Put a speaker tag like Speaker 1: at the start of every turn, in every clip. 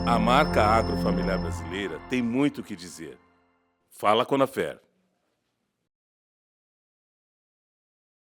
Speaker 1: A marca agrofamiliar brasileira tem muito o que dizer. Fala Conafer.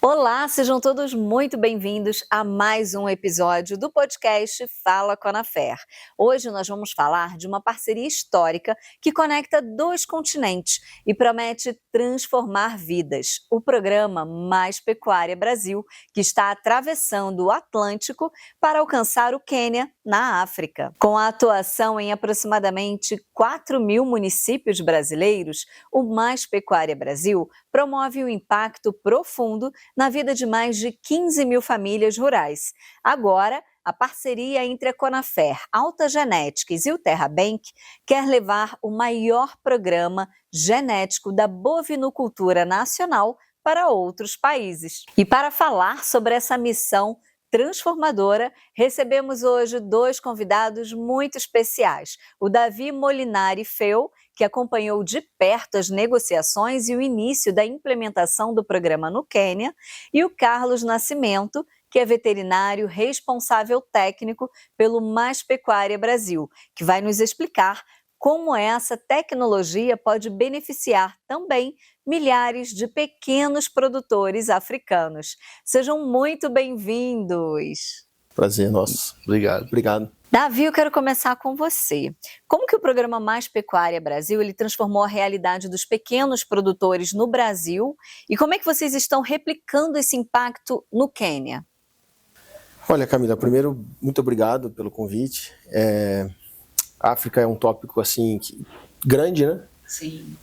Speaker 2: Olá, sejam todos muito bem-vindos a mais um episódio do podcast Fala Conafer. Hoje nós vamos falar de uma parceria histórica que conecta dois continentes e promete transformar vidas. O programa Mais Pecuária Brasil, que está atravessando o Atlântico para alcançar o Quênia, na África. Com a atuação em aproximadamente 4.000 municípios brasileiros, o Mais Pecuária Brasil promove um impacto profundo na vida de mais de 15.000 famílias rurais. Agora, a parceria entre a Conafer, Alta Genetics e o TerraBank quer levar o maior programa genético da bovinocultura nacional para outros países. E para falar sobre essa missão transformadora, recebemos hoje dois convidados muito especiais. O Davi Molinari Feu, que acompanhou de perto as negociações e o início da implementação do programa no Quênia, e o Carlos Nascimento, que é veterinário responsável técnico pelo Mais Pecuária Brasil, que vai nos explicar como essa tecnologia pode beneficiar também milhares de pequenos produtores africanos. Sejam muito bem-vindos.
Speaker 3: Prazer nosso. Obrigado.
Speaker 2: Davi, eu quero começar com você. Como que o programa Mais Pecuária Brasil ele transformou a realidade dos pequenos produtores no Brasil e como é que vocês estão replicando esse impacto no Quênia?
Speaker 3: Olha, Camila, primeiro, muito obrigado pelo convite. A África é um tópico assim grande, né?
Speaker 2: Sim.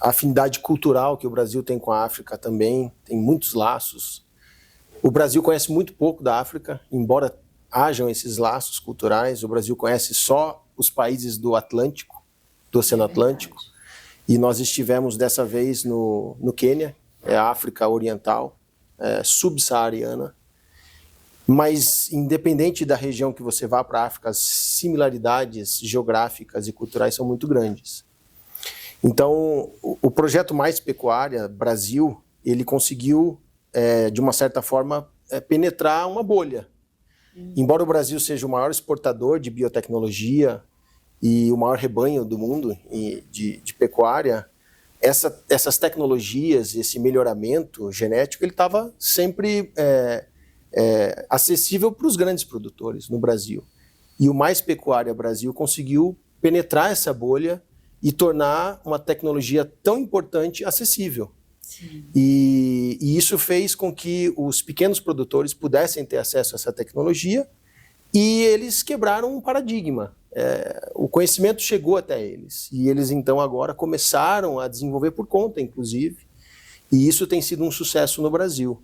Speaker 3: A afinidade cultural que o Brasil tem com a África também tem muitos laços. O Brasil conhece muito pouco da África, embora hajam esses laços culturais. O Brasil conhece só os países do Atlântico, do Oceano Atlântico, e nós estivemos dessa vez no Quênia, a África Oriental, subsaariana. Mas, independente da região que você vá para a África, as similaridades geográficas e culturais são muito grandes. Então, o projeto Mais Pecuária Brasil, ele conseguiu, de uma certa forma, penetrar uma bolha. Embora o Brasil seja o maior exportador de biotecnologia e o maior rebanho do mundo de pecuária, essas tecnologias, esse melhoramento genético, ele estava sempre acessível para os grandes produtores no Brasil. E o Mais Pecuária Brasil conseguiu penetrar essa bolha e tornar uma tecnologia tão importante acessível. E isso fez com que os pequenos produtores pudessem ter acesso a essa tecnologia e eles quebraram um paradigma. O conhecimento chegou até eles e eles então agora começaram a desenvolver por conta, inclusive, e isso tem sido um sucesso no Brasil.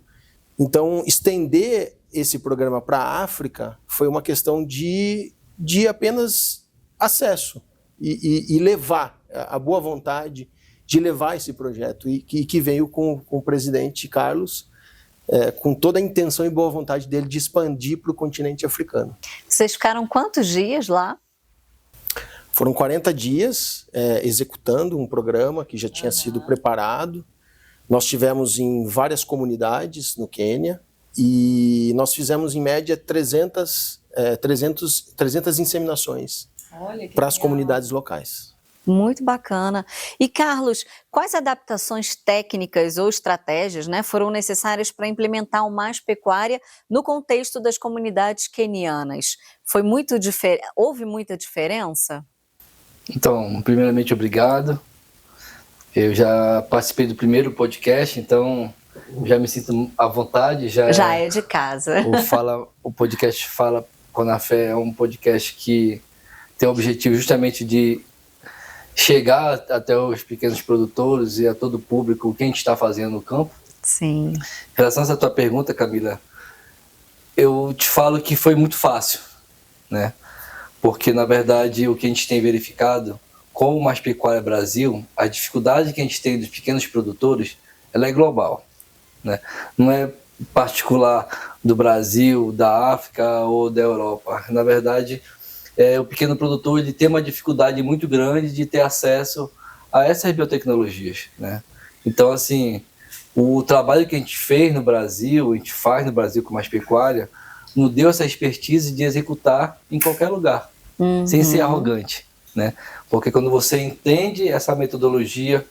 Speaker 3: Então, estender esse programa para a África foi uma questão de apenas acesso e levar a boa vontade de levar esse projeto e que veio com o presidente Carlos, com toda a intenção e boa vontade dele de expandir para o continente africano.
Speaker 2: Vocês ficaram quantos dias lá?
Speaker 3: Foram 40 dias executando um programa que já tinha sido preparado. Nós tivemos em várias comunidades no Quênia e nós fizemos em média 300 inseminações para as comunidades locais.
Speaker 2: Muito bacana. E Carlos, quais adaptações técnicas ou estratégias, foram necessárias para implementar o Mais Pecuária no contexto das comunidades quenianas? Houve muita diferença?
Speaker 4: Então, primeiramente, obrigado. Eu já participei do primeiro podcast, então já me sinto à vontade. Já
Speaker 2: é de casa.
Speaker 4: O podcast Fala Conafer é um podcast que tem o objetivo justamente de chegar até os pequenos produtores e a todo o público o que a gente está fazendo no campo.
Speaker 2: Sim.
Speaker 4: Em relação a essa tua pergunta, Camila, eu te falo que foi muito fácil, né? Porque, na verdade, o que a gente tem verificado com o Mais Pecuária Brasil, a dificuldade que a gente tem dos pequenos produtores, ela é global, né? Não é particular do Brasil, da África ou da Europa. Na verdade, o pequeno produtor ele tem uma dificuldade muito grande de ter acesso a essas biotecnologias, né? Então, assim, o trabalho que a gente fez no Brasil, a gente faz no Brasil com Mais Pecuária, nos deu essa expertise de executar em qualquer lugar, sem ser arrogante, né? Porque quando você entende essa metodologia,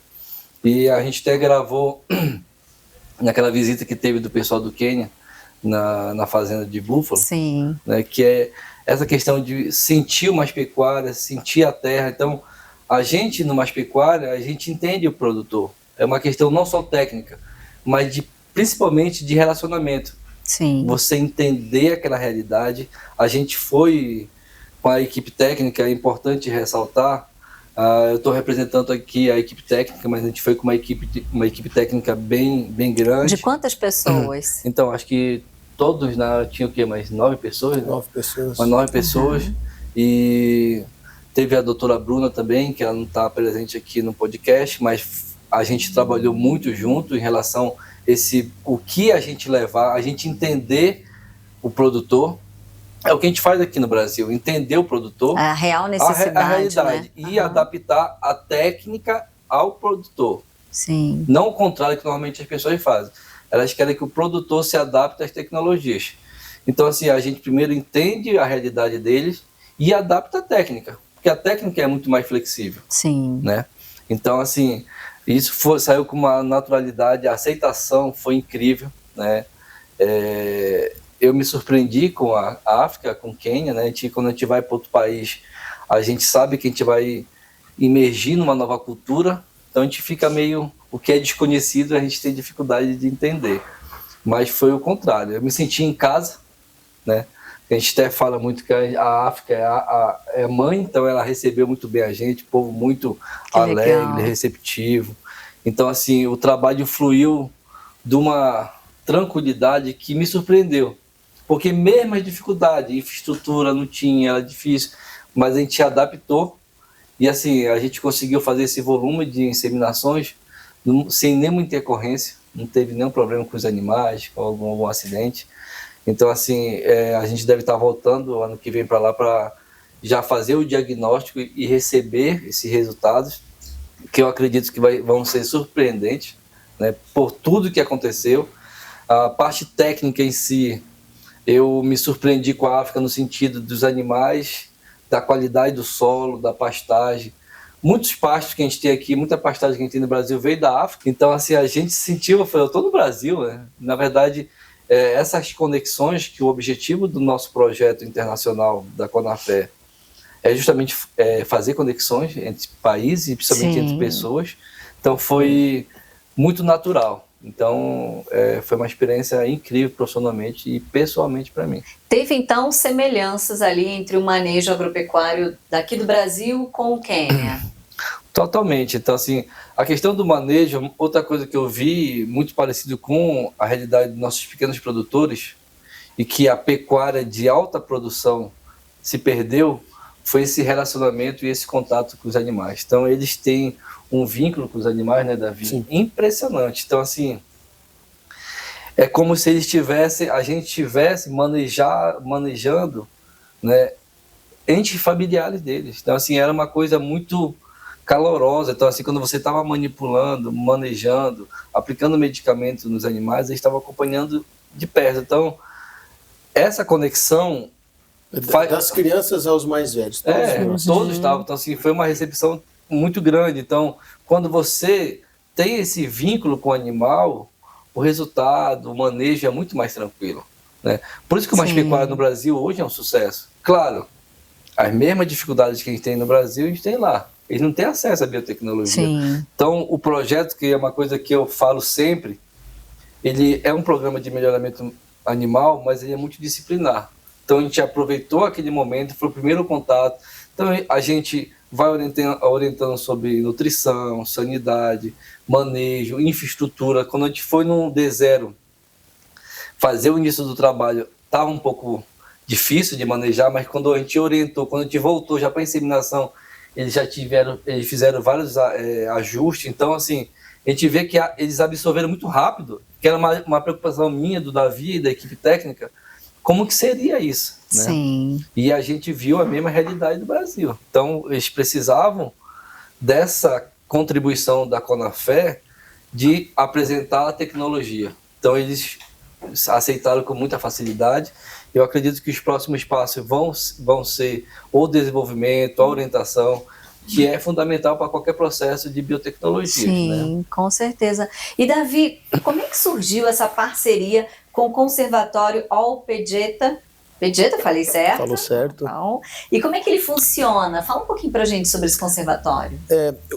Speaker 4: e a gente até gravou naquela visita que teve do pessoal do Quênia, na fazenda de búfalo,
Speaker 2: Sim.
Speaker 4: Né, que é essa questão de sentir o mais pecuária, sentir a terra. Então, a gente no mais pecuária, a gente entende o produtor. É uma questão não só técnica, mas principalmente de relacionamento.
Speaker 2: Sim.
Speaker 4: Você entender aquela realidade. A gente foi com a equipe técnica, é importante ressaltar, eu estou representando aqui a equipe técnica, mas a gente foi com uma equipe técnica bem grande.
Speaker 2: De quantas pessoas?
Speaker 4: Então, acho que todos tinham o quê? Mais 9 pessoas? Né?
Speaker 3: 9 pessoas.
Speaker 4: Mais 9 pessoas. E teve a doutora Bruna também, que ela não está presente aqui no podcast, mas a gente trabalhou muito junto em relação o que a gente levar, a gente entender o produtor. É o que a gente faz aqui no Brasil, entender o produtor,
Speaker 2: A real necessidade,
Speaker 4: a realidade,
Speaker 2: né?
Speaker 4: e adaptar a técnica ao produtor.
Speaker 2: Sim.
Speaker 4: Não o contrário que normalmente as pessoas fazem. Elas querem que o produtor se adapte às tecnologias. Então, assim, a gente primeiro entende a realidade deles e adapta a técnica, porque a técnica é muito mais flexível.
Speaker 2: Sim.
Speaker 4: Né? Então, assim, isso saiu com uma naturalidade, a aceitação foi incrível, né? Eu me surpreendi com a África, com Quênia, né? Quando a gente vai para outro país, a gente sabe que a gente vai imergir numa nova cultura, então a gente fica meio... O que é desconhecido, a gente tem dificuldade de entender. Mas foi o contrário, eu me senti em casa, né? A gente até fala muito que a África é a mãe, então ela recebeu muito bem a gente, povo muito alegre, receptivo. Então, assim, o trabalho fluiu de uma tranquilidade que me surpreendeu. Porque mesmo as dificuldades, infraestrutura não tinha, era difícil, mas a gente se adaptou e assim, a gente conseguiu fazer esse volume de inseminações sem nenhuma intercorrência, não teve nenhum problema com os animais, com algum acidente. Então assim, a gente deve estar voltando ano que vem para lá para já fazer o diagnóstico e receber esses resultados, que eu acredito que vão ser surpreendentes, né, por tudo que aconteceu. A parte técnica em si, eu me surpreendi com a África no sentido dos animais, da qualidade do solo, da pastagem. Muitos pastos que a gente tem aqui, muita pastagem que a gente tem no Brasil veio da África. Então, assim, a gente sentiu, eu falei, eu estou no Brasil, né? Na verdade, essas conexões, que o objetivo do nosso projeto internacional da Conafé é justamente fazer conexões entre países e principalmente entre pessoas. Então, foi muito natural. Então, foi uma experiência incrível profissionalmente e pessoalmente para mim.
Speaker 2: Teve, então, semelhanças ali entre o manejo agropecuário daqui do Brasil com o Quênia?
Speaker 4: Totalmente. Então, assim, a questão do manejo, outra coisa que eu vi muito parecido com a realidade dos nossos pequenos produtores e que a pecuária de alta produção se perdeu, foi esse relacionamento e esse contato com os animais. Então, eles têm um vínculo com os animais, né, Davi? Sim. Impressionante. Então, assim, é como se a gente estivesse manejando, né, entes familiares deles. Então, assim, era uma coisa muito calorosa. Então, assim, quando você estava manipulando, manejando, aplicando medicamento nos animais, eles estavam acompanhando de perto. Então, essa conexão...
Speaker 3: Das crianças aos mais velhos.
Speaker 4: Todos estavam. Então, assim, foi uma recepção muito grande. Então, quando você tem esse vínculo com o animal, o resultado, o manejo é muito mais tranquilo, né? Por isso que o mais pecuário no Brasil hoje é um sucesso. Claro, as mesmas dificuldades que a gente tem no Brasil, a gente tem lá. Eles não têm acesso à biotecnologia. Sim. Então, o projeto, que é uma coisa que eu falo sempre, ele é um programa de melhoramento animal, mas ele é multidisciplinar. Então, a gente aproveitou aquele momento, foi o primeiro contato. Então, a gente vai orientando sobre nutrição, sanidade, manejo, infraestrutura. Quando a gente foi no D0 fazer o início do trabalho, estava um pouco difícil de manejar, mas quando a gente orientou, quando a gente voltou já para a inseminação, eles fizeram vários ajustes. Então, assim, a gente vê que eles absorveram muito rápido, que era uma preocupação minha, do Davi e da equipe técnica, como que seria isso, né?
Speaker 2: Sim.
Speaker 4: E a gente viu a mesma realidade do Brasil. Então, eles precisavam dessa contribuição da Conafé de apresentar a tecnologia. Então, eles aceitaram com muita facilidade. Eu acredito que os próximos passos vão ser o desenvolvimento, a orientação, que é fundamental para qualquer processo de biotecnologia.
Speaker 2: Sim,
Speaker 4: né?
Speaker 2: Com certeza. E Davi, como é que surgiu essa parceria com o Conservatório All-Pegeta? Pegeta, falei certo?
Speaker 3: Falou certo.
Speaker 2: Então, e como é que ele funciona? Fala um pouquinho pra gente sobre esse conservatório.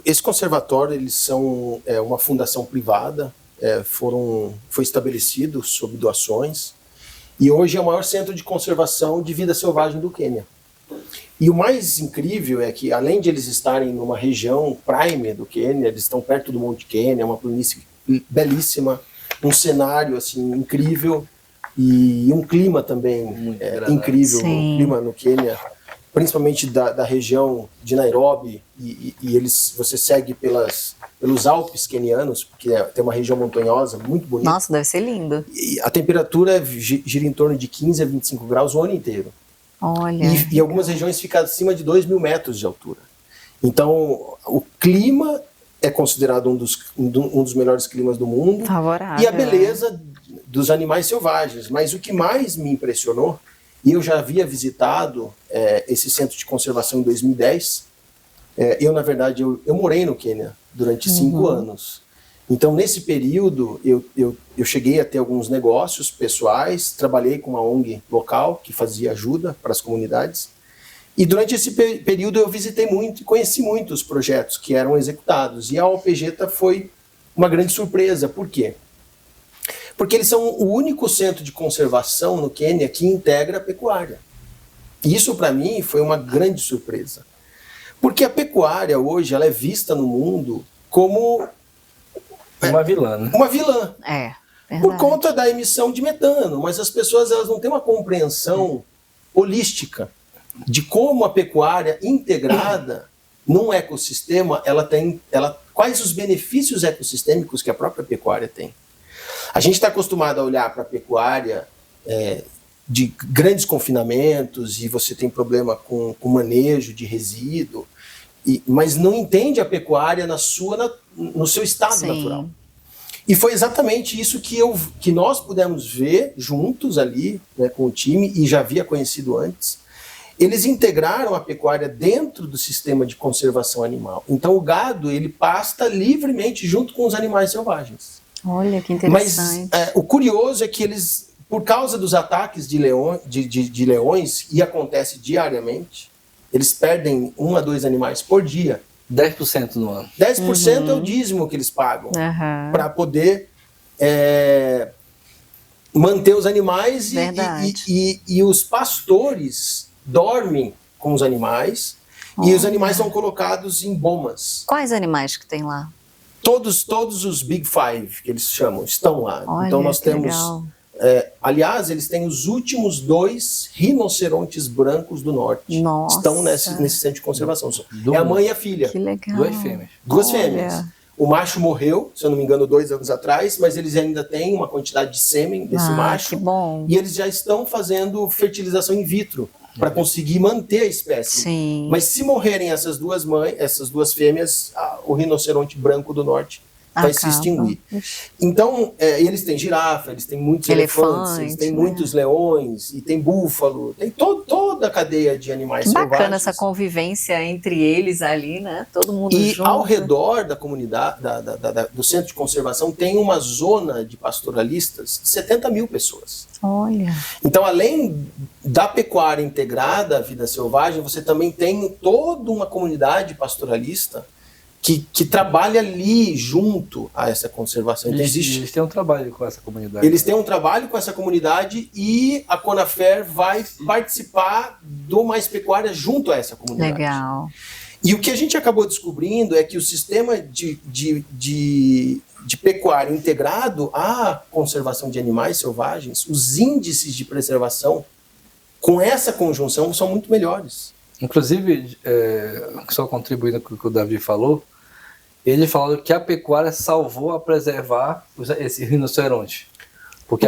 Speaker 3: Esse conservatório, eles são uma fundação privada, foi estabelecido sob doações, e hoje é o maior centro de conservação de vida selvagem do Quênia. E o mais incrível é que, além de eles estarem numa região prime do Quênia, eles estão perto do Monte Quênia, uma planície belíssima, um cenário assim incrível, e um clima também incrível.
Speaker 2: Sim.
Speaker 3: O clima no Quênia, principalmente da região de Nairobi, e você segue pelos Alpes quenianos, porque tem uma região montanhosa muito bonita.
Speaker 2: Nossa, deve ser lindo.
Speaker 3: E a temperatura gira em torno de 15 a 25 graus o ano inteiro.
Speaker 2: Olha.
Speaker 3: E algumas regiões ficam acima de 2.000 metros de altura. Então, o clima é considerado um dos melhores climas do mundo.
Speaker 2: Favorável.
Speaker 3: E a beleza dos animais selvagens. Mas o que mais me impressionou, e eu já havia visitado esse centro de conservação em 2010, na verdade, eu morei no Quênia durante 5 anos. Então, nesse período, eu cheguei a ter alguns negócios pessoais, trabalhei com uma ONG local que fazia ajuda para as comunidades. E durante esse período eu visitei muito e conheci muitos projetos que eram executados. E a All-Pegeta foi uma grande surpresa. Por quê? Porque eles são o único centro de conservação no Quênia que integra a pecuária. E isso, para mim, foi uma grande surpresa. Porque a pecuária, hoje, ela é vista no mundo como
Speaker 4: uma vilã, né?
Speaker 3: Uma vilã. Por
Speaker 2: Verdade.
Speaker 3: conta da emissão de metano. Mas as pessoas elas não têm uma compreensão holística de como a pecuária integrada num ecossistema, quais os benefícios ecossistêmicos que a própria pecuária tem. A gente está acostumado a olhar para a pecuária de grandes confinamentos, e você tem problema com manejo de resíduo, mas não entende a pecuária no seu estado
Speaker 2: Sim.
Speaker 3: natural. E foi exatamente isso que nós pudemos ver juntos ali, né, com o time, e já havia conhecido antes. Eles integraram a pecuária dentro do sistema de conservação animal. Então o gado, ele pasta livremente junto com os animais selvagens.
Speaker 2: Olha, que interessante.
Speaker 3: Mas o curioso é que eles, por causa dos ataques de leões, e acontece diariamente, eles perdem 1 a 2 animais por dia.
Speaker 4: 10% no ano.
Speaker 3: 10% é o dízimo que eles pagam para poder manter os animais, e os pastores dormem com os animais, e os animais são colocados em bomas.
Speaker 2: Quais animais que tem lá?
Speaker 3: Todos os Big Five, que eles chamam, estão lá.
Speaker 2: Olha,
Speaker 3: então nós temos...
Speaker 2: legal.
Speaker 3: Aliás, eles têm os últimos 2 rinocerontes brancos do norte.
Speaker 2: Nossa.
Speaker 3: Estão nesse centro de conservação. É a mãe e a filha.
Speaker 2: Que legal.
Speaker 4: 2 fêmeas.
Speaker 3: 2 fêmeas. O macho morreu, se eu não me engano, 2 anos atrás, mas eles ainda têm uma quantidade de sêmen desse macho.
Speaker 2: Que bom.
Speaker 3: E eles já estão fazendo fertilização in vitro para conseguir manter a espécie.
Speaker 2: Sim.
Speaker 3: Mas se morrerem essas 2 fêmeas, o rinoceronte branco do norte vai se extinguir. Então, eles têm girafa, eles têm muitos elefantes, eles têm muitos leões, e tem búfalo, tem toda a cadeia de animais selvagens.
Speaker 2: Bacana essa convivência entre eles ali, né? Todo mundo junto.
Speaker 3: E ao redor da comunidade, do centro de conservação, tem uma zona de pastoralistas de 70 mil pessoas.
Speaker 2: Olha.
Speaker 3: Então, além da pecuária integrada à vida selvagem, você também tem toda uma comunidade pastoralista que trabalha ali junto a essa conservação. Então,
Speaker 4: Eles têm um trabalho com essa comunidade.
Speaker 3: Eles têm um trabalho com essa comunidade, e a Conafer vai participar do Mais Pecuária junto a essa comunidade.
Speaker 2: Legal.
Speaker 3: E o que a gente acabou descobrindo é que o sistema de pecuária integrado à conservação de animais selvagens, os índices de preservação com essa conjunção são muito melhores.
Speaker 4: Inclusive, só contribuindo com o que o Davi falou, ele falou que a pecuária salvou a preservar esse rinoceronte. Porque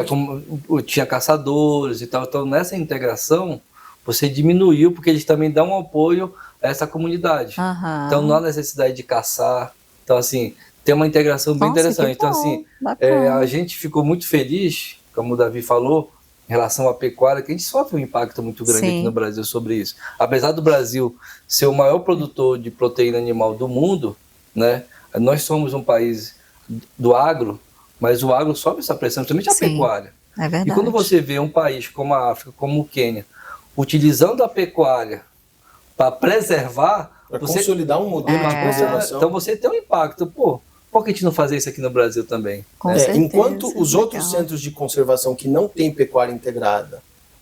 Speaker 4: tinha caçadores e tal. Então, nessa integração, você diminuiu, porque eles também dão um apoio a essa comunidade. Então, não há necessidade de caçar. Então, assim, tem uma integração bem interessante. Então, assim, a gente ficou muito feliz como o Davi falou, em relação à pecuária, que a gente sofre um impacto muito grande aqui no Brasil sobre isso. Apesar do Brasil ser o maior produtor de proteína animal do mundo, né, nós somos um país do agro, mas o agro sofre essa pressão, principalmente a pecuária.
Speaker 2: É verdade.
Speaker 4: E quando você vê um país como a África, como o Quênia, utilizando a pecuária para preservar...
Speaker 3: Para consolidar um modelo de conservação.
Speaker 4: Então você tem um impacto. Por que a gente não fazer isso aqui no Brasil também?
Speaker 2: Com certeza,
Speaker 3: enquanto os outros centros de conservação que não têm pecuária integrada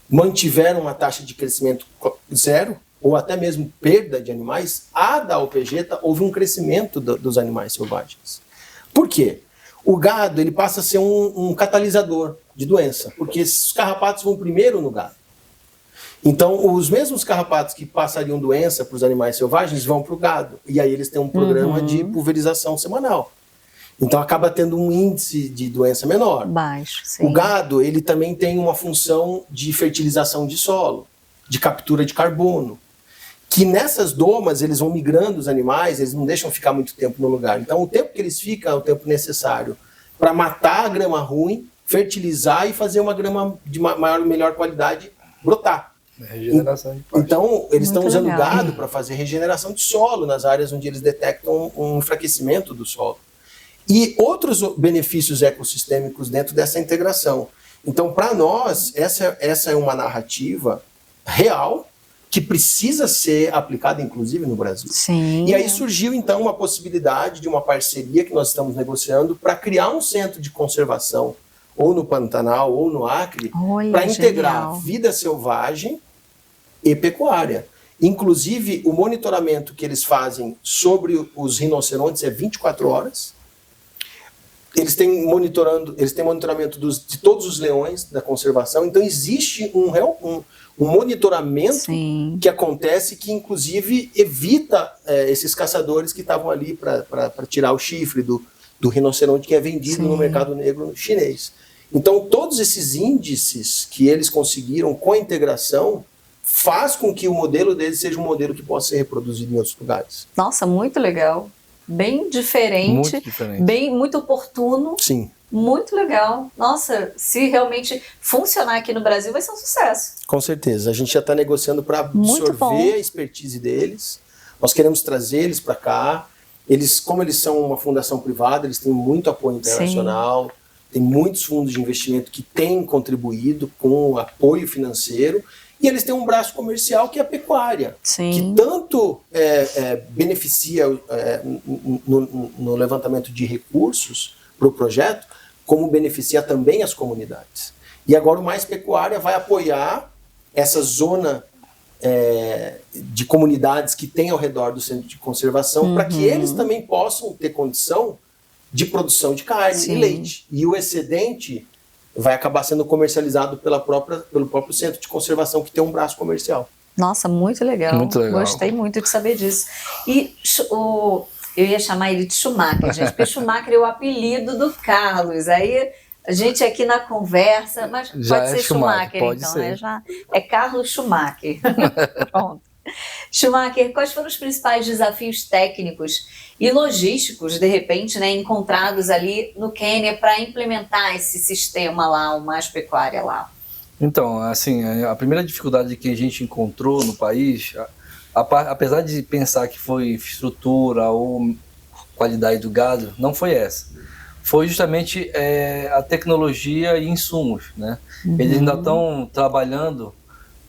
Speaker 3: mantiveram uma taxa de crescimento zero, ou até mesmo perda de animais, a da Alpegeta houve um crescimento dos animais selvagens. Por quê? O gado ele passa a ser um catalisador de doença, porque esses carrapatos vão primeiro no gado. Então, os mesmos carrapatos que passariam doença para os animais selvagens vão para o gado. E aí eles têm um programa de pulverização semanal. Então, acaba tendo um índice de doença menor.
Speaker 2: Baixo, sim.
Speaker 3: O gado, ele também tem uma função de fertilização de solo, de captura de carbono. Que nessas domas, eles vão migrando os animais, eles não deixam ficar muito tempo no lugar. Então, o tempo que eles ficam é o tempo necessário para matar a grama ruim, fertilizar e fazer uma grama de maior e melhor qualidade brotar.
Speaker 4: Regeneração de pasto.
Speaker 3: Então, eles estão usando
Speaker 2: legal.
Speaker 3: gado para fazer regeneração de solo nas áreas onde eles detectam um enfraquecimento do solo. E outros benefícios ecossistêmicos dentro dessa integração. Então, para nós, essa é uma narrativa real que precisa ser aplicada, inclusive, no Brasil.
Speaker 2: Sim.
Speaker 3: E aí surgiu, então, uma possibilidade de uma parceria que nós estamos negociando para criar um centro de conservação ou no Pantanal, ou no Acre, para integrar vida selvagem e pecuária. Inclusive, o monitoramento que eles fazem sobre os rinocerontes é 24 horas. Eles têm monitoramento de todos os leões da conservação. Então, existe um monitoramento que acontece que, inclusive, evita esses caçadores que estavam ali para tirar o chifre do rinoceronte que é vendido no mercado negro chinês. Então, todos esses índices que eles conseguiram com a integração faz com que o modelo deles seja um modelo que possa ser reproduzido em outros lugares.
Speaker 2: Nossa, muito legal. Bem diferente.
Speaker 4: Muito diferente.
Speaker 2: Muito oportuno.
Speaker 3: Sim.
Speaker 2: Muito legal. Nossa, se realmente funcionar aqui no Brasil, vai ser um sucesso.
Speaker 3: Com certeza. A gente já está negociando para absorver a expertise deles. Nós queremos trazer eles para cá. Como eles são uma fundação privada, eles têm muito apoio internacional. Tem muitos fundos de investimento que têm contribuído com apoio financeiro. E eles têm um braço comercial que é a pecuária, que tanto beneficia no levantamento de recursos para o projeto, como beneficia também as comunidades. E agora o Mais Pecuária vai apoiar essa zona de comunidades que tem ao redor do centro de conservação, para que eles também possam ter condição de produção de carne e leite. E o excedente vai acabar sendo comercializado pelo próprio centro de conservação, que tem um braço comercial.
Speaker 2: Nossa, muito legal.
Speaker 4: Muito legal.
Speaker 2: Gostei muito de saber disso. E eu ia chamar ele de Schumacher, gente, porque Schumacher é o apelido do Carlos. Aí a gente aqui na conversa, mas
Speaker 4: já
Speaker 2: pode ser Schumacher
Speaker 4: pode
Speaker 2: então,
Speaker 4: ser.
Speaker 2: né? É Carlos Schumacher. Pronto. Schumacher, quais foram os principais desafios técnicos e logísticos, de repente, né, encontrados ali no Quênia para implementar esse sistema lá, o Mais Pecuária lá?
Speaker 4: Então, assim, a primeira dificuldade que a gente encontrou no país, apesar de pensar que foi estrutura ou qualidade do gado, não foi essa. Foi justamente a tecnologia e insumos, né? Eles ainda estão trabalhando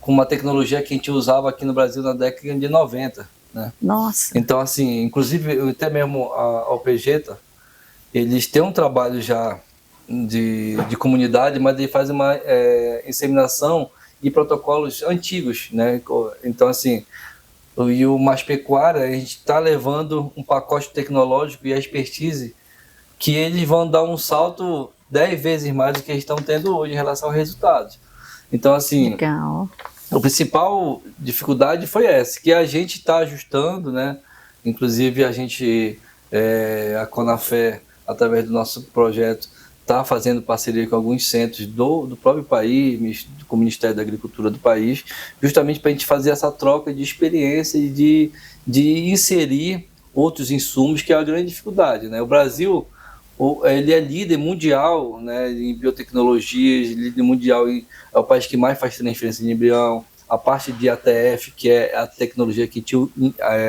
Speaker 4: com uma tecnologia que a gente usava aqui no Brasil na década de 90, né?
Speaker 2: Nossa!
Speaker 4: Então, assim, inclusive, até mesmo a Alpegeta, eles têm um trabalho já de comunidade, mas eles fazem uma inseminação e protocolos antigos, né? Então, assim, e o Mais Pecuária, a gente está levando um pacote tecnológico e a expertise que eles vão dar um salto 10 vezes mais do que eles estão tendo hoje em relação aos resultados. Então, assim,
Speaker 2: legal.
Speaker 4: A principal dificuldade foi essa, que a gente está ajustando, né? Inclusive a Conafé, através do nosso projeto, está fazendo parceria com alguns centros do próprio país, com o Ministério da Agricultura do país, justamente para a gente fazer essa troca de experiência e de inserir outros insumos, que é a grande dificuldade, né? O Brasil, ele é líder mundial, né, em biotecnologias, líder mundial, é o país que mais faz transferência de embrião. A parte de ATF, que é a tecnologia que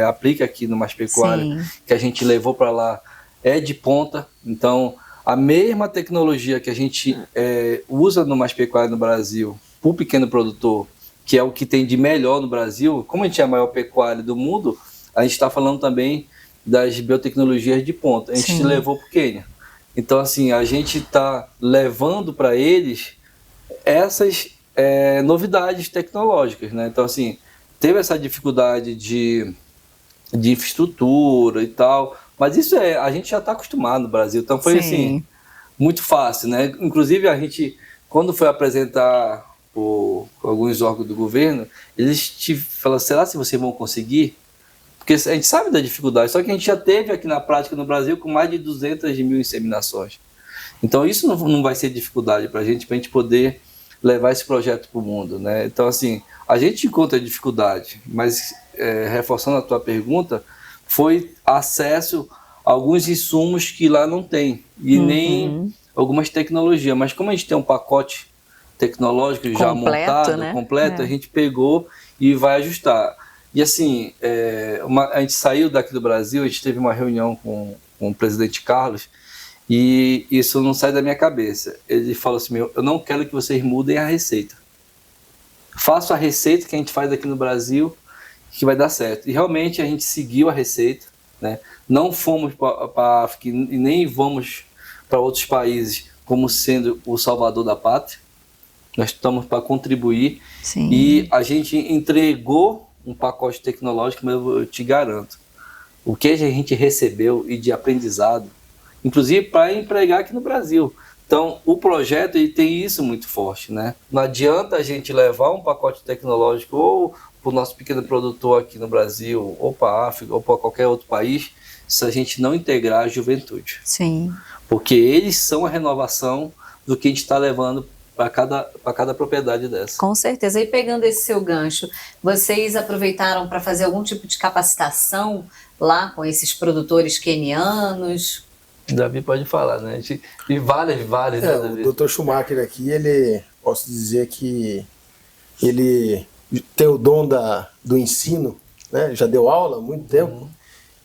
Speaker 4: aplica aqui no Mais Pecuária, que a gente levou para lá, é de ponta. Então, a mesma tecnologia que a gente usa no Mais Pecuária no Brasil, para o pequeno produtor, que é o que tem de melhor no Brasil, como a gente é a maior pecuária do mundo, a gente está falando também das biotecnologias de ponta. A gente levou para o Quênia. Então, assim, a gente está levando para eles essas novidades tecnológicas, né? Então, assim, teve essa dificuldade de infraestrutura e tal, mas isso a gente já está acostumado no Brasil, então foi assim, muito fácil, né? Inclusive, a gente, quando foi apresentar alguns órgãos do governo, eles te falaram, será que vocês vão conseguir? Porque a gente sabe da dificuldade, só que a gente já teve aqui na prática no Brasil com mais de 200 mil inseminações. Então, isso não vai ser dificuldade para a gente poder levar esse projeto para o mundo, né? Então, assim, a gente encontra dificuldade, mas reforçando a tua pergunta, foi acesso a alguns insumos que lá não tem, e nem algumas tecnologias. Mas como a gente tem um pacote tecnológico já montado, né? Completo, a gente pegou e vai ajustar. E assim, a gente saiu daqui do Brasil, a gente teve uma reunião com o presidente Carlos, e isso não sai da minha cabeça. Ele falou assim, eu não quero que vocês mudem a receita. Façam a receita que a gente faz aqui no Brasil, que vai dar certo. E realmente a gente seguiu a receita, né? Não fomos para a África e nem vamos para outros países como sendo o salvador da pátria. Nós estamos para contribuir. E a gente entregou um pacote tecnológico, mas eu te garanto, o que a gente recebeu e de aprendizado, inclusive para empregar aqui no Brasil. Então, o projeto ele tem isso muito forte, né? Não adianta a gente levar um pacote tecnológico ou para o nosso pequeno produtor aqui no Brasil, ou para a África, ou para qualquer outro país, se a gente não integrar a juventude. Porque eles são a renovação do que a gente está levando para cada propriedade dessa.
Speaker 2: Com certeza. E pegando esse seu gancho, vocês aproveitaram para fazer algum tipo de capacitação lá com esses produtores quenianos?
Speaker 4: Davi pode falar, né? E várias, né, Davi?
Speaker 3: O Dr. Schumacher aqui, posso dizer que ele tem o dom do ensino, né? Já deu aula há muito tempo.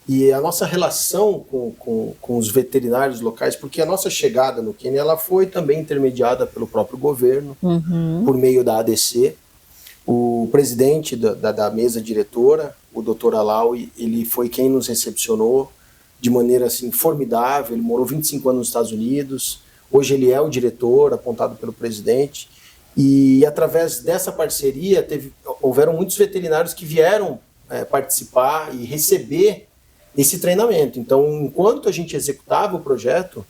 Speaker 3: E a nossa relação com os veterinários locais, porque a nossa chegada no Quênia ela foi também intermediada pelo próprio governo, por meio da ADC. O presidente da mesa diretora, o Dr. Alawi, ele foi quem nos recepcionou de maneira assim, formidável. Ele morou 25 anos nos Estados Unidos, hoje ele é o diretor apontado pelo presidente. E através dessa parceria houveram muitos veterinários que vieram participar e receber esse treinamento. Então, enquanto a gente executava o projeto,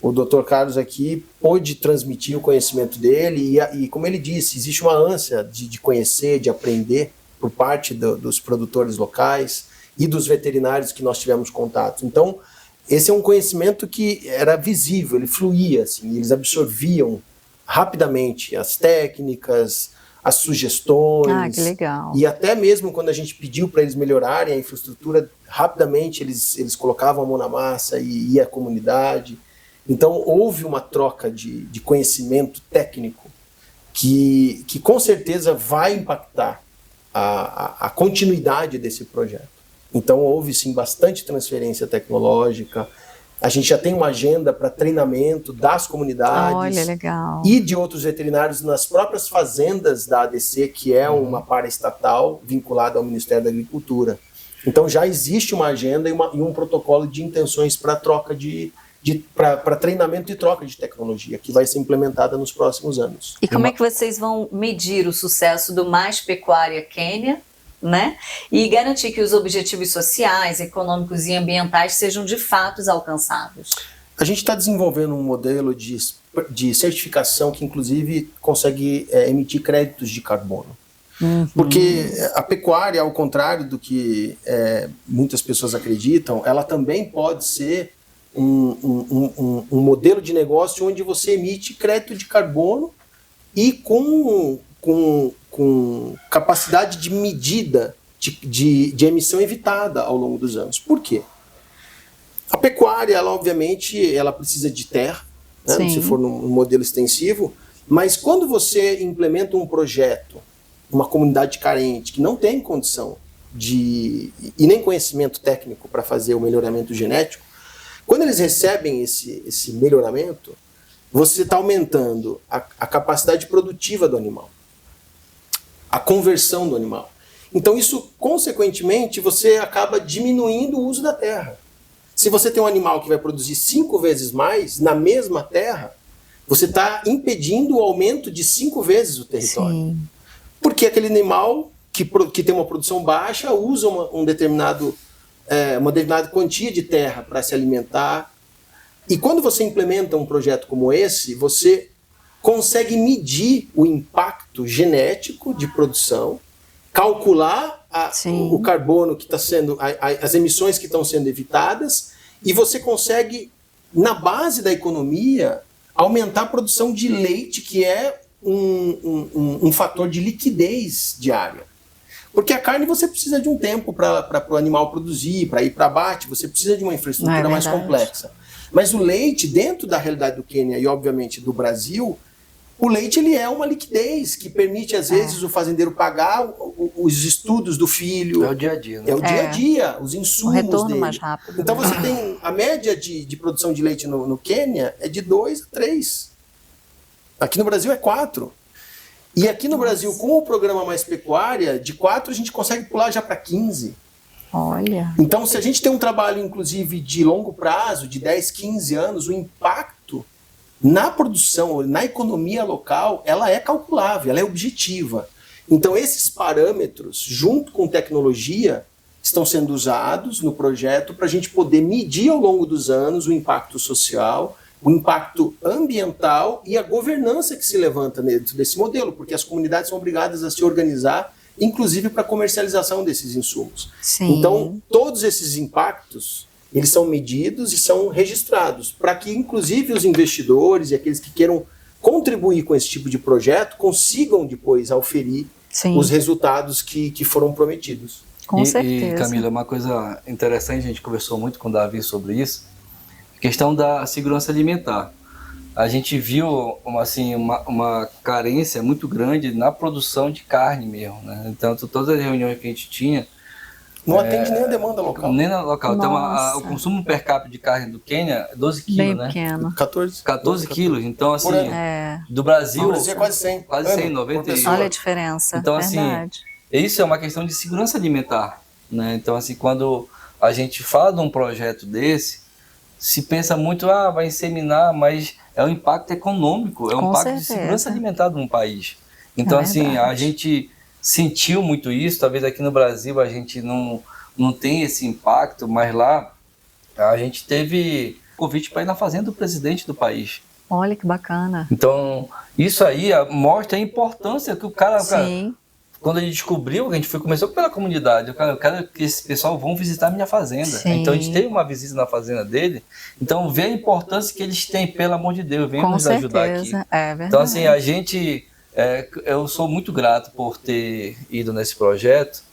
Speaker 3: o Dr. Carlos aqui pôde transmitir o conhecimento dele e como ele disse, existe uma ânsia de conhecer, de aprender por parte dos produtores locais e dos veterinários que nós tivemos contato. Então, esse é um conhecimento que era visível, ele fluía, assim, eles absorviam rapidamente as técnicas, as sugestões.
Speaker 2: Que legal.
Speaker 3: E até mesmo quando a gente pediu para eles melhorarem a infraestrutura, rapidamente eles colocavam a mão na massa e ia à comunidade. Então houve uma troca de conhecimento técnico que com certeza vai impactar a continuidade desse projeto. Então houve sim bastante transferência tecnológica. A gente já tem uma agenda para treinamento das comunidades e de outros veterinários nas próprias fazendas da ADC, que é uma paraestatal vinculada ao Ministério da Agricultura. Então já existe uma agenda e um protocolo de intenções para troca para treinamento e troca de tecnologia, que vai ser implementada nos próximos anos.
Speaker 2: E como é que vocês vão medir o sucesso do Mais Pecuária Quênia, né? E garantir que os objetivos sociais, econômicos e ambientais sejam de fato alcançados?
Speaker 3: A gente está desenvolvendo um modelo de certificação que inclusive consegue emitir créditos de carbono. Porque a pecuária, ao contrário do que muitas pessoas acreditam, ela também pode ser um modelo de negócio onde você emite crédito de carbono e com capacidade de medida de emissão evitada ao longo dos anos. Por quê? A pecuária, ela obviamente, ela precisa de terra, né? Se for num modelo extensivo, mas quando você implementa um projeto, uma comunidade carente que não tem condição e nem conhecimento técnico para fazer o melhoramento genético, quando eles recebem esse melhoramento, você está aumentando a capacidade produtiva do animal, a conversão do animal. Então isso, consequentemente, você acaba diminuindo o uso da terra. Se você tem um animal que vai produzir 5 vezes mais na mesma terra, você está impedindo o aumento de 5 vezes o território.
Speaker 2: Sim.
Speaker 3: Porque aquele animal que tem uma produção baixa usa uma determinada quantia de terra para se alimentar. E quando você implementa um projeto como esse, você consegue medir o impacto genético de produção, calcular o carbono que está sendo, as emissões que estão sendo evitadas, e você consegue, na base da economia, aumentar a produção de leite, que é um fator de liquidez diária. Porque a carne você precisa de um tempo para o animal produzir, para ir para abate, você precisa de uma infraestrutura mais complexa. Mas o leite, dentro da realidade do Quênia e, obviamente, do Brasil, o leite ele é uma liquidez que permite, às vezes, o fazendeiro pagar os estudos do filho.
Speaker 4: É o dia a dia, né?
Speaker 3: É o dia a dia, os insumos dele.
Speaker 2: O retorno mais rápido.
Speaker 3: Então você tem a média de produção de leite no Quênia é de 2 a 3. Aqui no Brasil é 4. E aqui no Brasil, com o programa Mais Pecuária, de 4 a gente consegue pular já para 15.
Speaker 2: Olha.
Speaker 3: Então, se a gente tem um trabalho, inclusive, de longo prazo, de 10, 15 anos, o impacto na produção, na economia local, ela é calculável, ela é objetiva. Então, esses parâmetros, junto com tecnologia, estão sendo usados no projeto para a gente poder medir ao longo dos anos o impacto social, o impacto ambiental e a governança que se levanta dentro desse modelo, porque as comunidades são obrigadas a se organizar, inclusive para a comercialização desses insumos.
Speaker 2: Sim.
Speaker 3: Então, todos esses impactos, eles são medidos e são registrados, para que, inclusive, os investidores e aqueles que queiram contribuir com esse tipo de projeto consigam depois auferir os resultados que foram prometidos.
Speaker 2: Com certeza.
Speaker 4: E, Camila, uma coisa interessante, a gente conversou muito com o Davi sobre isso, a questão da segurança alimentar. A gente viu uma carência muito grande na produção de carne mesmo, né? Então, todas as reuniões que a gente tinha...
Speaker 3: Não atende nem a demanda local.
Speaker 4: Nem na local.
Speaker 2: Nossa.
Speaker 4: Então, o consumo per capita de carne do Quênia é 12 quilos,
Speaker 2: Bem
Speaker 4: né?
Speaker 2: pequeno.
Speaker 4: 14 quilos. Então, assim, do
Speaker 3: No
Speaker 4: Brasil...
Speaker 3: Brasil é quase 100.
Speaker 4: Quase 100, 90.
Speaker 2: Olha a diferença.
Speaker 4: Então,
Speaker 2: verdade.
Speaker 4: assim, isso é uma questão de segurança alimentar, né? Então, assim, quando a gente fala de um projeto desse, se pensa muito, vai inseminar, mas é um impacto econômico, é um impacto de segurança alimentar de um país. Então, assim, a gente sentiu muito isso, talvez aqui no Brasil a gente não tem esse impacto, mas lá a gente teve convite para ir na fazenda do presidente do país.
Speaker 2: Olha que bacana.
Speaker 4: Então, isso aí mostra a importância que o cara...
Speaker 2: Sim.
Speaker 4: Quando a gente descobriu, a gente começou pela comunidade. Eu quero que esse pessoal vão visitar a minha fazenda.
Speaker 2: Sim.
Speaker 4: Então a gente teve uma visita na fazenda dele. Então vê a importância que eles têm, pelo amor de Deus, venham nos ajudar aqui.
Speaker 2: É verdade.
Speaker 4: Então assim, a gente, eu sou muito grato por ter ido nesse projeto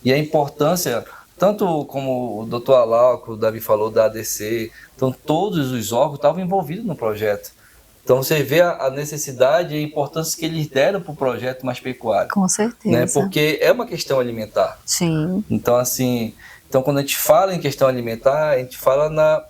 Speaker 4: e a importância, tanto como o Dr. Alau, que o Davi falou da ADC, então todos os órgãos estavam envolvidos no projeto. Então você vê a necessidade e a importância que eles deram para o projeto Mais Pecuária.
Speaker 2: Com certeza.
Speaker 4: Né? Porque é uma questão alimentar.
Speaker 2: Sim.
Speaker 4: Então, assim, quando a gente fala em questão alimentar, a gente fala na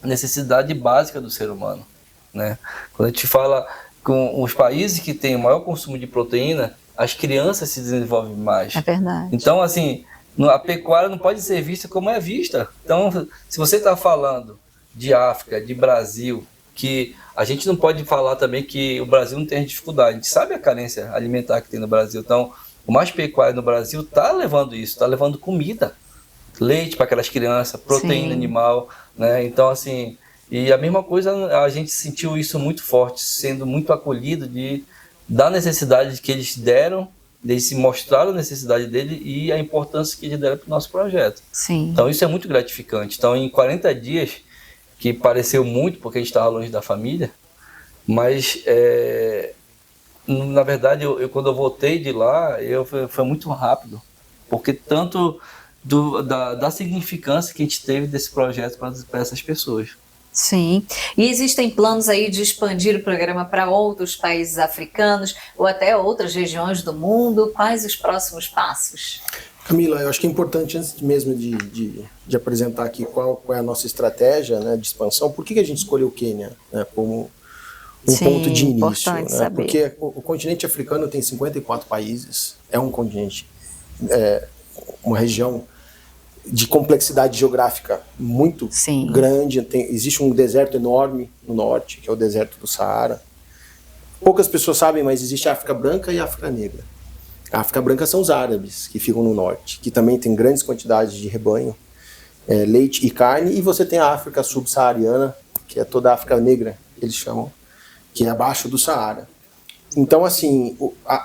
Speaker 4: necessidade básica do ser humano. Né? Quando a gente fala com os países que têm o maior consumo de proteína, as crianças se desenvolvem mais.
Speaker 2: É verdade.
Speaker 4: Então, assim, a pecuária não pode ser vista como é vista. Então, se você está falando de África, de Brasil, que a gente não pode falar também que o Brasil não tem dificuldade. A gente sabe a carência alimentar que tem no Brasil. Então, o Mais Pecuária no Brasil está levando isso, está levando comida, leite para aquelas crianças, proteína animal, né? Então, assim, e a mesma coisa, a gente sentiu isso muito forte, sendo muito acolhido da necessidade que eles deram, eles se mostraram a necessidade dele e a importância que eles deram para o nosso projeto.
Speaker 2: Sim.
Speaker 4: Então, isso é muito gratificante. Então, em 40 dias... que pareceu muito porque a gente estava longe da família, mas na verdade quando eu voltei de lá, foi muito rápido, porque tanto da significância que a gente teve desse projeto para essas pessoas.
Speaker 2: Sim. E existem planos aí de expandir o programa para outros países africanos ou até outras regiões do mundo? Quais os próximos passos?
Speaker 3: Camila, eu acho que é importante, antes mesmo de apresentar aqui qual é a nossa estratégia, né, de expansão, por que a gente escolheu o Quênia, né, como um ponto de início? Né?
Speaker 2: Saber.
Speaker 3: Porque o continente africano tem 54 países, é um continente, uma região de complexidade geográfica muito grande. Existe um deserto enorme no norte, que é o deserto do Saara. Poucas pessoas sabem, mas existe a África Branca e a África Negra. A África Branca são os árabes, que ficam no norte, que também tem grandes quantidades de rebanho, leite e carne. E você tem a África subsaariana, que é toda a África Negra, eles chamam, que é abaixo do Saara. Então, assim,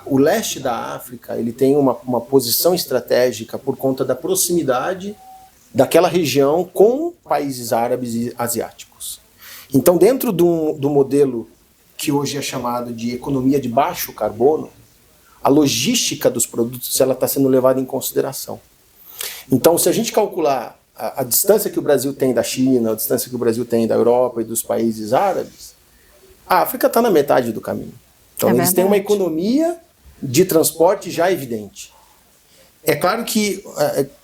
Speaker 3: o leste da África, ele tem uma posição estratégica por conta da proximidade daquela região com países árabes e asiáticos. Então, dentro do modelo que hoje é chamado de economia de baixo carbono, a logística dos produtos ela está sendo levada em consideração. Então, se a gente calcular a distância que o Brasil tem da China, a distância que o Brasil tem da Europa e dos países árabes, a África está na metade do caminho. Então, eles têm uma economia de transporte já evidente. É claro que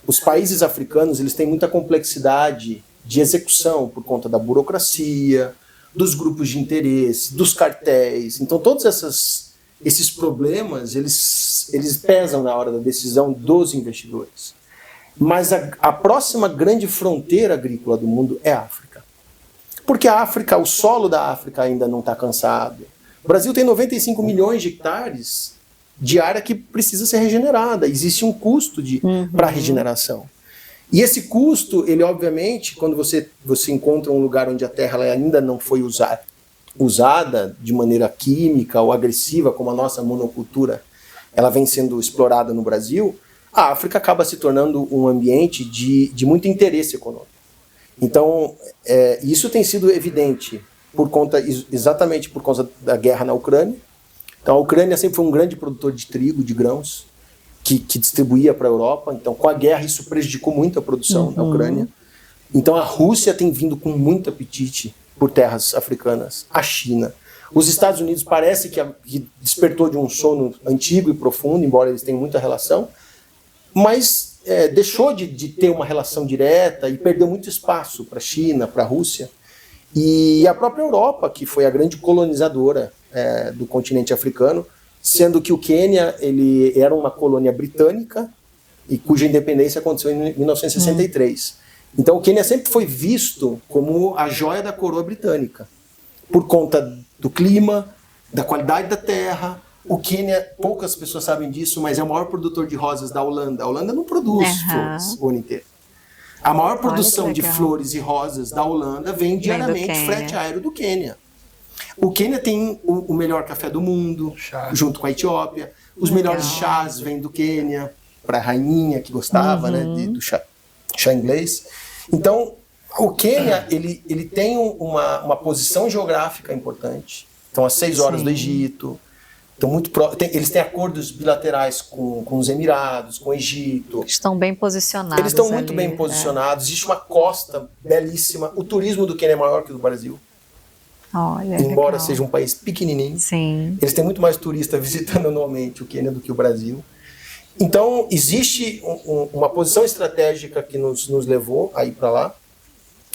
Speaker 3: os países africanos eles têm muita complexidade de execução por conta da burocracia, dos grupos de interesse, dos cartéis. Então, todos esses problemas, eles pesam na hora da decisão dos investidores. Mas a próxima grande fronteira agrícola do mundo é a África. Porque a África, o solo da África ainda não está cansado. O Brasil tem 95 milhões de hectares de área que precisa ser regenerada. Existe um custo para a regeneração. E esse custo, ele obviamente, quando você encontra um lugar onde a terra ela ainda não foi usada de maneira química ou agressiva, como a nossa monocultura, ela vem sendo explorada no Brasil, a África acaba se tornando um ambiente de muito interesse econômico. Então, isso tem sido evidente exatamente por causa da guerra na Ucrânia. Então, a Ucrânia sempre foi um grande produtor de trigo, de grãos, que distribuía para a Europa. Então, com a guerra, isso prejudicou muito a produção da Ucrânia. Então, a Rússia tem vindo com muito apetite por terras africanas. A China. Os Estados Unidos parece que despertou de um sono antigo e profundo, embora eles tenham muita relação, mas deixou de ter uma relação direta e perdeu muito espaço para a China, para a Rússia. E a própria Europa, que foi a grande colonizadora do continente africano, sendo que o Quênia ele era uma colônia britânica e cuja independência aconteceu em 1963. Então o Quênia sempre foi visto como a joia da coroa britânica, por conta do clima, da qualidade da terra. O Quênia, poucas pessoas sabem disso, mas é o maior produtor de rosas da Holanda. A Holanda não produz flores o ano inteiro. A maior produção de flores e rosas da Holanda vem diariamente frete aéreo do Quênia. O Quênia tem o melhor café do mundo, junto com a Etiópia. Os melhores chás vêm do Quênia, para a rainha que gostava do chá inglês. Então, o Quênia ele tem uma posição geográfica importante. Então, às 6 horas do Egito. Eles têm acordos bilaterais com os Emirados, com o Egito.
Speaker 2: Estão bem posicionados.
Speaker 3: Eles estão muito bem posicionados. Existe uma costa belíssima. O turismo do Quênia é maior que o do Brasil.
Speaker 2: Olha,
Speaker 3: embora seja um país pequenininho.
Speaker 2: Sim.
Speaker 3: Eles têm muito mais turistas visitando anualmente o Quênia do que o Brasil. Então, existe uma posição estratégica que nos levou a ir para lá.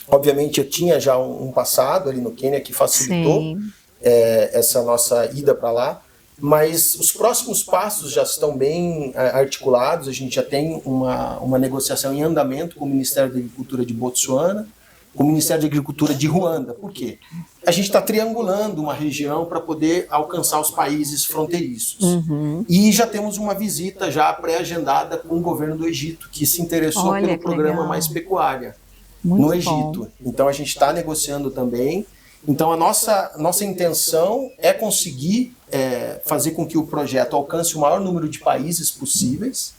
Speaker 3: Obviamente, eu tinha já um passado ali no Quênia que facilitou essa nossa ida para lá. Mas os próximos passos já estão bem articulados. A gente já tem uma negociação em andamento com o Ministério da Agricultura de Botsuana, com o Ministério da Agricultura de Ruanda. Por quê? A gente está triangulando uma região para poder alcançar os países fronteiriços. E já temos uma visita já pré-agendada com o governo do Egito, que se interessou pelo programa Mais Pecuária no Egito. Então a gente está negociando também. Então a nossa intenção é conseguir fazer com que o projeto alcance o maior número de países possíveis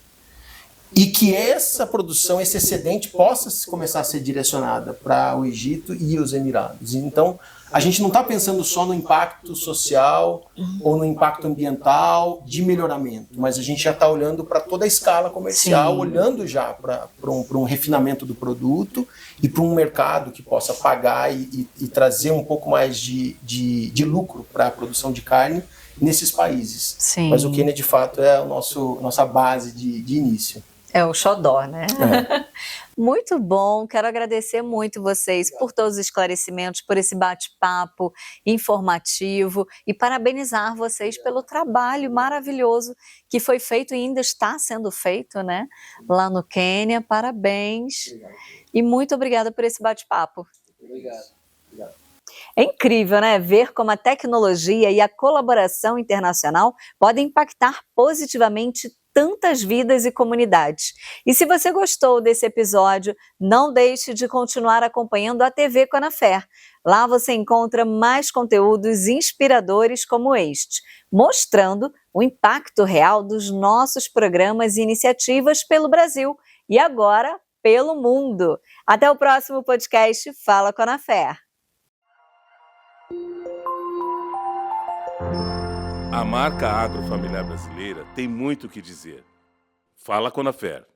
Speaker 3: e que essa produção, esse excedente, possa começar a ser direcionada para o Egito e os Emirados. Então a gente não está pensando só no impacto social ou no impacto ambiental de melhoramento, mas a gente já está olhando para toda a escala comercial,
Speaker 2: Sim.
Speaker 3: olhando já para um refinamento do produto e para um mercado que possa pagar e trazer um pouco mais de lucro para a produção de carne nesses países.
Speaker 2: Sim.
Speaker 3: Mas o Quênia, de fato, é a nossa base de início.
Speaker 2: É o xodó, né?
Speaker 3: É.
Speaker 2: Muito bom, quero agradecer muito vocês por todos os esclarecimentos, por esse bate-papo informativo e parabenizar vocês pelo trabalho maravilhoso que foi feito e ainda está sendo feito, né? Lá no Quênia, parabéns. E muito obrigada por esse bate-papo.
Speaker 4: Obrigado.
Speaker 2: É incrível, né? Ver como a tecnologia e a colaboração internacional podem impactar positivamente tantas vidas e comunidades. E se você gostou desse episódio, não deixe de continuar acompanhando a TV Conafer. Lá você encontra mais conteúdos inspiradores como este, mostrando o impacto real dos nossos programas e iniciativas pelo Brasil e agora pelo mundo. Até o próximo podcast Fala Conafer.
Speaker 1: A marca agrofamiliar brasileira tem muito o que dizer. Fala Conafer.